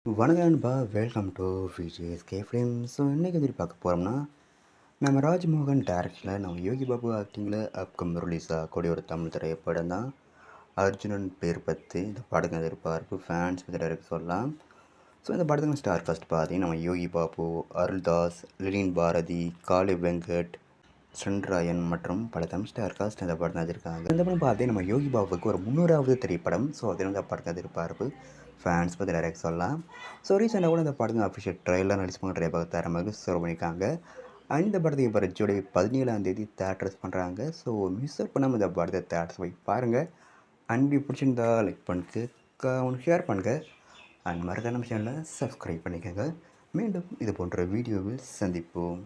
வணக்கம் நண்பா, welcome to VJSK film. So இன்றைக்கி எதிரி பார்க்க போகிறோம்னா, நம்ம ராஜ்மோகன் டைரக்ஷனில் நம்ம யோகி பாபு ஆக்டிங்கில் அப்கம் ரிலீஸ் ஆகக்கூடிய ஒரு தமிழ் திரைப்படம் தான் அர்ஜுனன் பேர் பற்றி. இந்த படத்துக்கு எதிர்பார்ப்பு ஃபேன்ஸ் பற்றி டைரக்ட் சொல்லலாம். ஸோ இந்த படத்துக்கு ஸ்டார் ஃபஸ்ட் பார்த்தீங்கன்னா நம்ம யோகி பாபு, அருள்தாஸ், லிலின் பாரதி, காளி வெங்கட், சன்ராயன் மற்றும் பல தமிழ் ஸ்டார் காஸ்ட் இந்த படம் நடிச்சிருக்காங்க. இந்த படம் பார்த்தீங்கன்னா நம்ம யோகி பாபுக்கு ஒரு 300வது திரைப்படம். ஸோ அது இந்த படத்துக்கு எதிர்பார்ப்பு ஃபேன்ஸ் பற்றி டைரக்ட் சொல்லலாம். ஸோ ரீசெண்டாக கூட இந்த படத்துக்கு அஃபிஷியல் ட்ரெயிலர் ரிலீஸ் பண்ண ட்ரை பார்க்க தரமாக ஷோ பண்ணியிருக்காங்க. இந்த படத்துக்கு இப்போ ஜூலை 17ஆம் தேதி தேட்டர்ஸ் பண்ணுறாங்க. ஸோ மிஸ் அவுட் பண்ணாமல் இந்த படத்தை தேட்டர்ஸ் போய் பாருங்கள். அண்ட் பிடிச்சிருந்தா லைக் பண்ணுங்க, ஒன்று ஷேர் பண்ணுங்கள். அண்ட் மறக்காம நம்ம சேனலை சப்ஸ்கிரைப் பண்ணிக்கோங்க. மீண்டும் இது போன்ற வீடியோவில் சந்திப்போம்.